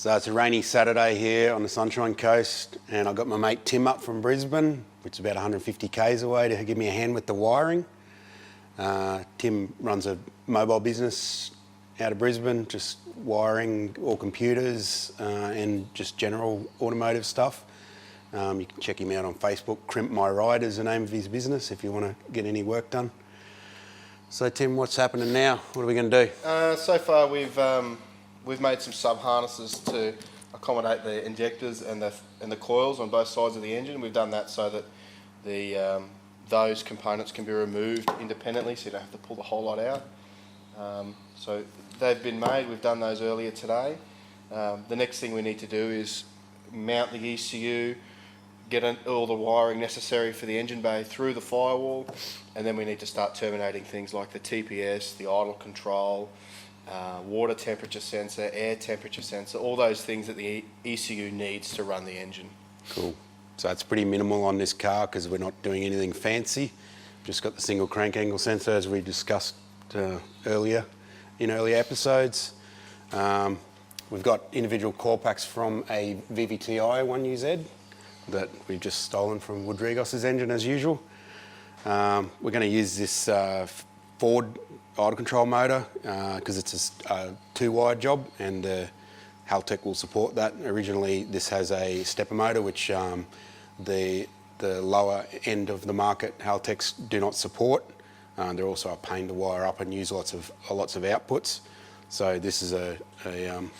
So it's a rainy Saturday here on the Sunshine Coast, and I've got my mate Tim up from Brisbane, which is about 150 k's away, to give me a hand with the wiring. Tim runs a mobile business out of Brisbane, just wiring all computers and just general automotive stuff. You can check him out on Facebook. Crimp My Ride is the name of his business if you want to get any work done. So Tim, what's happening now? What are we going to do? So far we've made some sub harnesses to accommodate the injectors and the coils on both sides of the engine. We've done that so that those components can be removed independently, so you don't have to pull the whole lot out. So they've been made. We've done those earlier today. The next thing we need to do is mount the ECU, get all the wiring necessary for the engine bay through the firewall, and then we need to start terminating things like the TPS, the idle control, water temperature sensor, air temperature sensor, all those things that the ECU needs to run the engine. Cool. So it's pretty minimal on this car because we're not doing anything fancy. Just got the single crank angle sensor as we discussed earlier in earlier episodes. We've got individual core packs from a VVTi 1UZ that we've just stolen from Rodriguez's engine as usual. We're going to use this Ford idle control motor because it's a 2-wire job, and Haltech will support that. Originally this has a stepper motor which the lower end of the market Haltechs do not support. They're also a pain to wire up and use lots of outputs. So this is a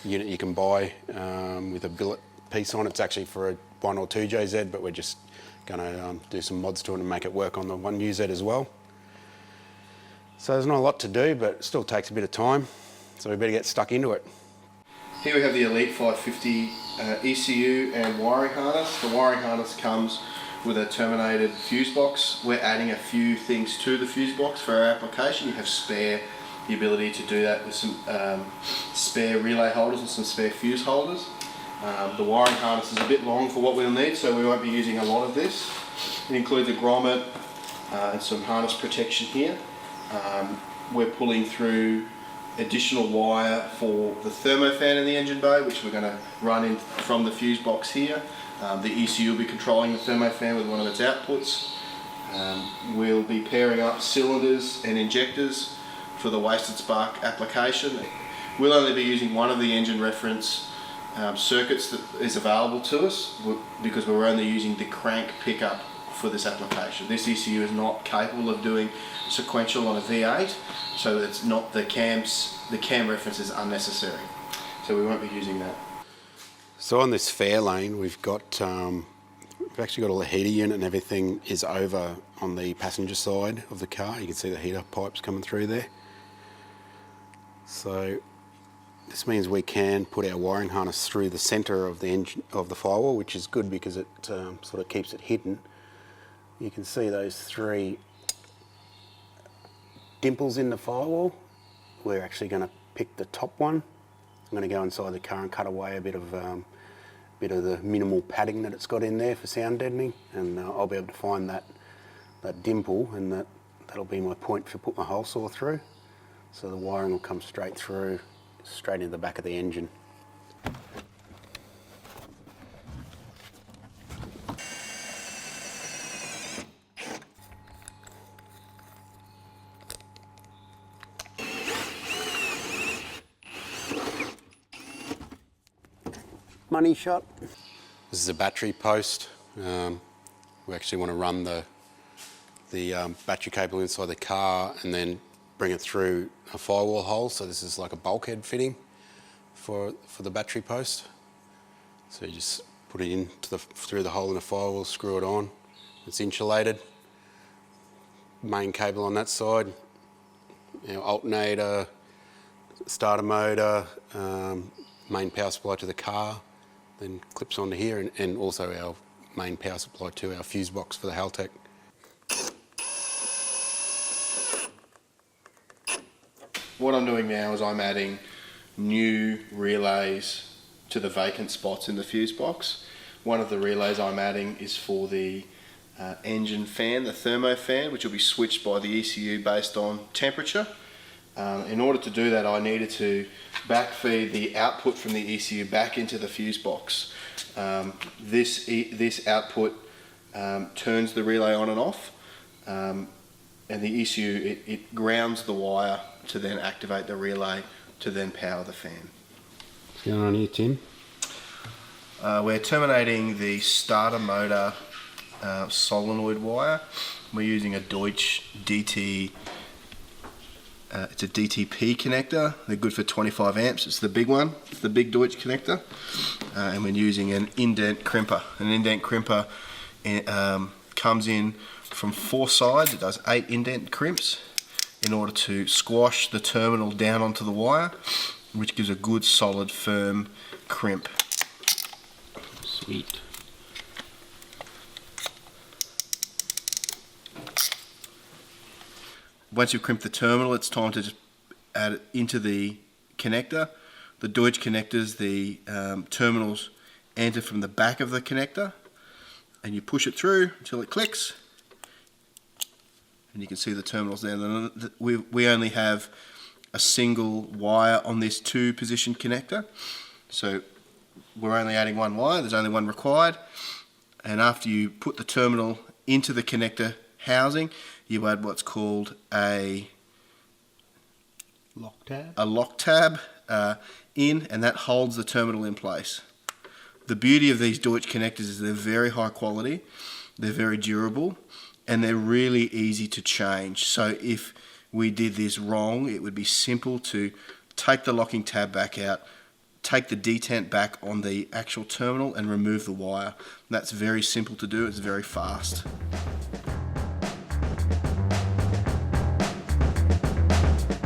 unit you can buy with a billet piece on it. It's actually for a 1 or 2 JZ, but we're just going to do some mods to it and make it work on the 1UZ as well. So there's not a lot to do, but it still takes a bit of time, so we better get stuck into it. Here we have the Elite 550 ECU and wiring harness. The wiring harness comes with a terminated fuse box. We're adding a few things to the fuse box for our application. You have the ability to do that with some spare relay holders and some spare fuse holders. The wiring harness is a bit long for what we'll need, so we won't be using a lot of this. It includes a grommet and some harness protection here. We're pulling through additional wire for the thermofan in the engine bay, which we're going to run in from the fuse box here. The ECU will be controlling the thermofan with one of its outputs. We'll be pairing up cylinders and injectors for the wasted spark application. We'll only be using one of the engine reference circuits that is available to us because we're only using the crank pickup for this application. This ECU is not capable of doing sequential on a V8, so it's not the cam reference is unnecessary. So we won't be using that. So on this Fairlane, we've actually got all the heater unit and everything is over on the passenger side of the car. You can see the heater pipes coming through there. So this means we can put our wiring harness through the centre of the engine of the firewall, which is good because it sort of keeps it hidden. You can see those 3 dimples in the firewall. We're actually going to pick the top one. I'm going to go inside the car and cut away a bit of the minimal padding that it's got in there for sound deadening, and I'll be able to find that dimple, and that'll be my point to put my hole saw through. So the wiring will come straight through, straight into the back of the engine. Money shot. This is a battery post. We actually want to run the battery cable inside the car and then bring it through a firewall hole. So this is like a bulkhead fitting for the battery post. So you just put it in through the hole in the firewall, screw it on. It's insulated. Main cable on that side. Alternator, starter motor, main power supply to the car. Then clips onto here, and also our main power supply to our fuse box for the Haltech. What I'm doing now is I'm adding new relays to the vacant spots in the fuse box. One of the relays I'm adding is for the engine fan, the thermofan, which will be switched by the ECU based on temperature. In order to do that, I needed to backfeed the output from the ECU back into the fuse box. This output turns the relay on and off, and the ECU, it grounds the wire to then activate the relay to then power the fan. What's going on here, Tim? We're terminating the starter motor solenoid wire. We're using a Deutsch DT. It's a DTP connector. They're good for 25 amps. It's the big one. It's the big Deutsch connector. And we're using an indent crimper. An indent crimper comes in from 4 sides. It does 8 indent crimps in order to squash the terminal down onto the wire, which gives a good, solid, firm crimp. Sweet. Once you've crimped the terminal, it's time to just add it into the connector. The Deutsch connectors, the terminals enter from the back of the connector, and you push it through until it clicks, and you can see the terminals there. We only have a single wire on this 2-position connector, so we're only adding 1 wire. There's only 1 required, and after you put the terminal into the connector housing, you add what's called a lock tab in, and that holds the terminal in place. The beauty of these Deutsch connectors is they're very high quality, they're very durable, and they're really easy to change. So if we did this wrong, it would be simple to take the locking tab back out, take the detent back on the actual terminal, and remove the wire. That's very simple to do, it's very fast.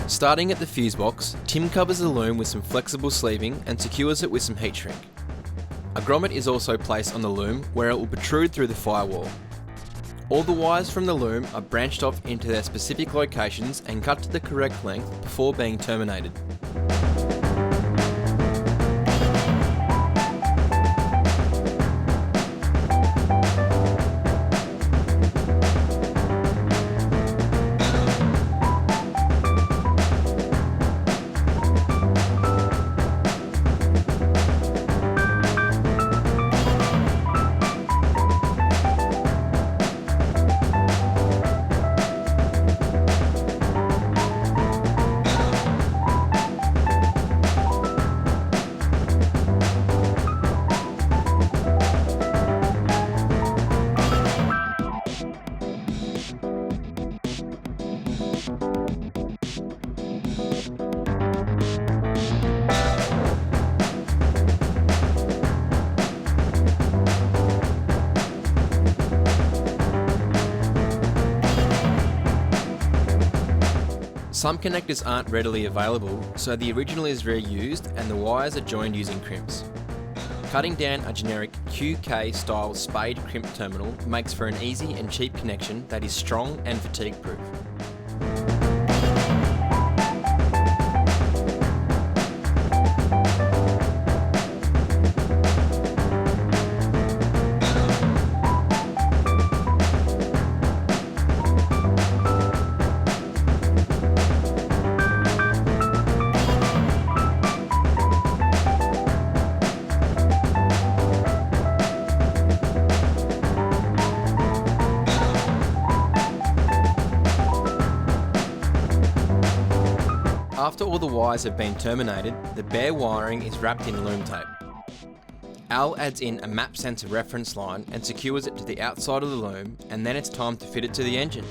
Starting at the fuse box, Tim covers the loom with some flexible sleeving and secures it with some heat shrink. A grommet is also placed on the loom where it will protrude through the firewall. All the wires from the loom are branched off into their specific locations and cut to the correct length before being terminated. Some connectors aren't readily available, so the original is reused and the wires are joined using crimps. Cutting down a generic QK style spade crimp terminal makes for an easy and cheap connection that is strong and fatigue proof. After all the wires have been terminated, the bare wiring is wrapped in loom tape. Al adds in a map sensor reference line and secures it to the outside of the loom, and then it's time to fit it to the engine.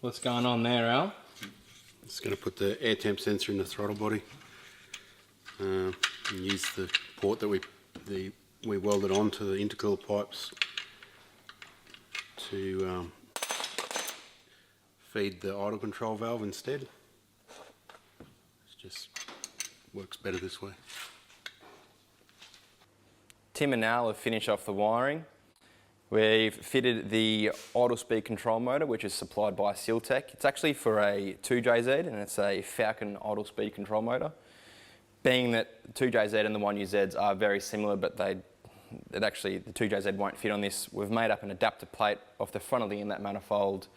What's going on there, Al? Just going to put the air temp sensor in the throttle body and use the port that the we welded onto the intercooler pipes to feed the idle control valve instead. It just works better this way. Tim and Al have finished off the wiring. We've fitted the idle speed control motor, which is supplied by Sealtech. It's actually for a 2JZ and it's a Falcon idle speed control motor. Being that 2JZ and the 1UZs are very similar, but the 2JZ won't fit on this, we've made up an adapter plate off the front of the inlet manifold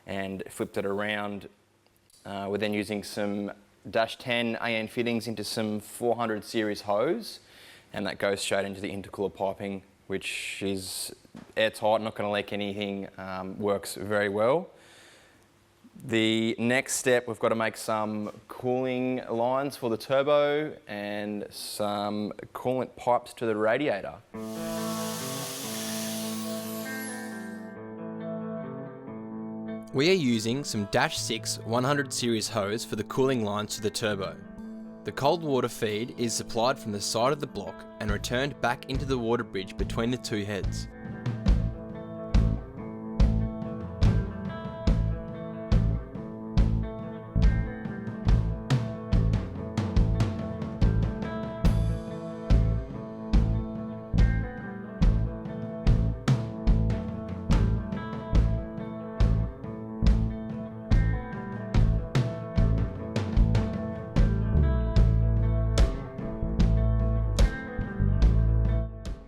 and flipped it around. We're then using some -10 AN fittings into some 400 series hose, and that goes straight into the intercooler piping, which is airtight, not going to leak anything, works very well. The next step, we've got to make some cooling lines for the turbo and some coolant pipes to the radiator. We are using some -6 100 series hose for the cooling lines to the turbo. The cold water feed is supplied from the side of the block and returned back into the water bridge between the two heads.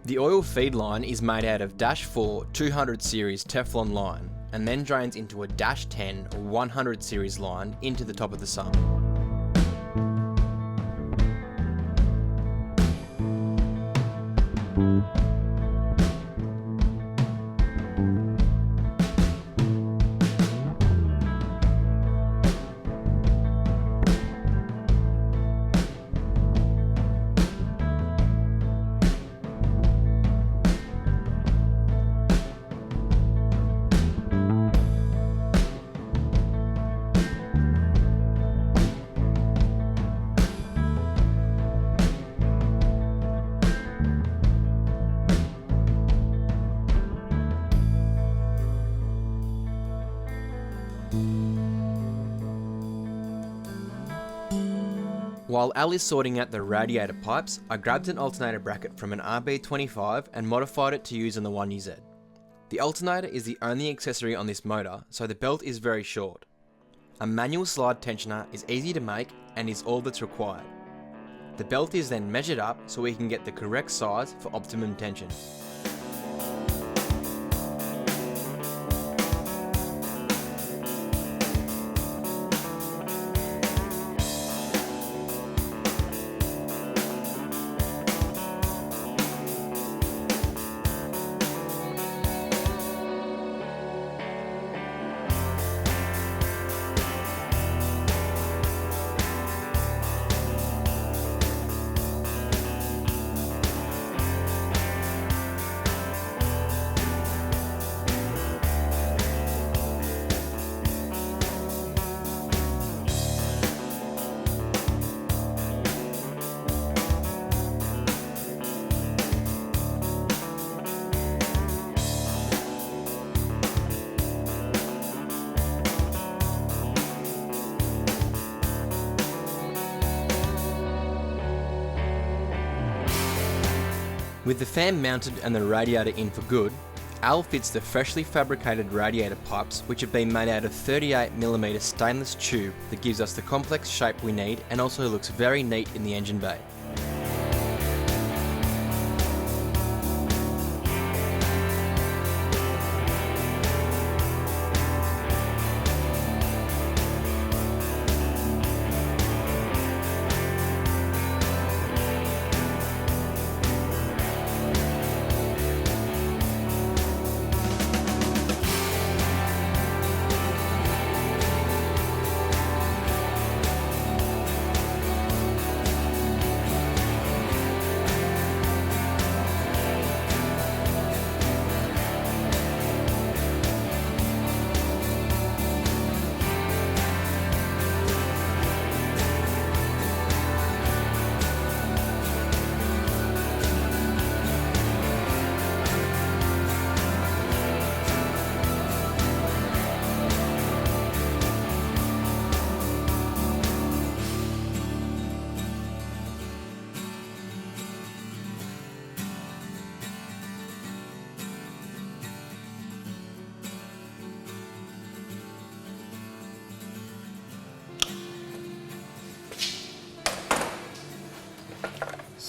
The oil feed line is made out of -4 200 series Teflon line and then drains into a -10 100 series line into the top of the sump. While Al is sorting out the radiator pipes, I grabbed an alternator bracket from an RB25 and modified it to use on the 1UZ. The alternator is the only accessory on this motor, so the belt is very short. A manual slide tensioner is easy to make and is all that's required. The belt is then measured up so we can get the correct size for optimum tension. With the fan mounted and the radiator in for good, Al fits the freshly fabricated radiator pipes, which have been made out of 38mm stainless tube that gives us the complex shape we need and also looks very neat in the engine bay.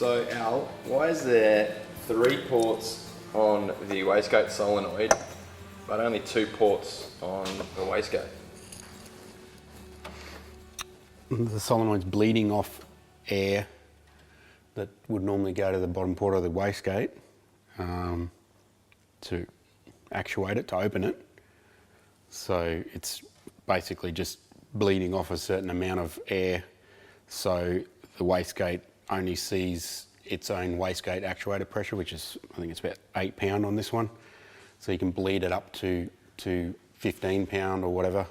So Al, why is there 3 ports on the wastegate solenoid, but only 2 ports on the wastegate? The solenoid's bleeding off air that would normally go to the bottom port of the wastegate to actuate it, to open it. So it's basically just bleeding off a certain amount of air, so the wastegate only sees its own wastegate actuator pressure, which is, I think it's about 8 pound on this one. So you can bleed it up to 15 pound or whatever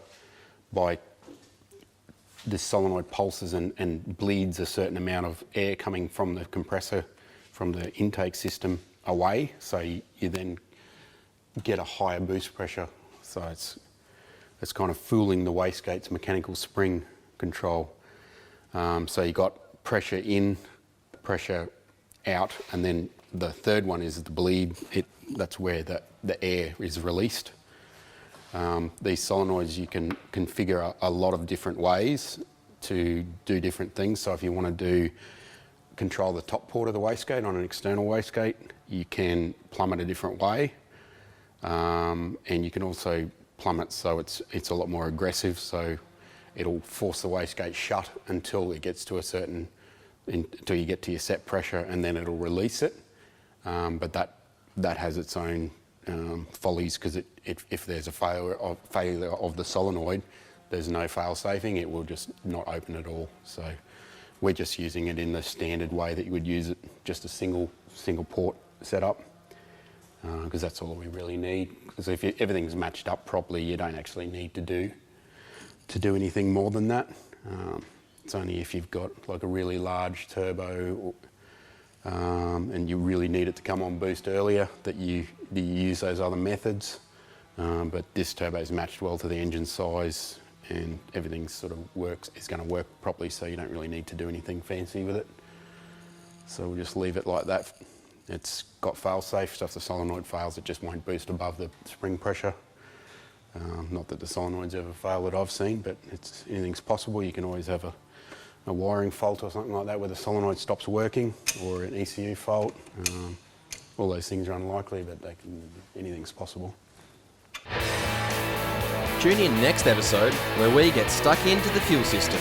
by this solenoid pulses and bleeds a certain amount of air coming from the compressor, from the intake system away. So you then get a higher boost pressure. So it's kind of fooling the wastegate's mechanical spring control. So you got pressure in, pressure out, and then the third one is the bleed. That's where the air is released. These solenoids you can configure a lot of different ways to do different things. So if you want to control the top port of the wastegate on an external wastegate, you can plumb it a different way, and you can also plumb it so it's a lot more aggressive. So it'll force the wastegate shut until it gets to until you get to your set pressure, and then it'll release it. But that has its own follies, because if there's a failure of the solenoid, there's no fail-safing. It will just not open at all. So we're just using it in the standard way that you would use it, just a single port setup, because that's all we really need. Because if everything's matched up properly, you don't actually need to do anything more than that. It's only if you've got like a really large turbo and you really need it to come on boost earlier that you use those other methods. But this turbo is matched well to the engine size, and everything sort of is going to work properly, so you don't really need to do anything fancy with it. So we'll just leave it like that. It's got fail-safe, so if the solenoid fails, it just won't boost above the spring pressure. Not that the solenoids ever fail that I've seen, but anything's possible. You can always have a wiring fault or something like that where the solenoid stops working, or an ECU fault. All those things are unlikely, but anything's possible. Tune in next episode where we get stuck into the fuel system.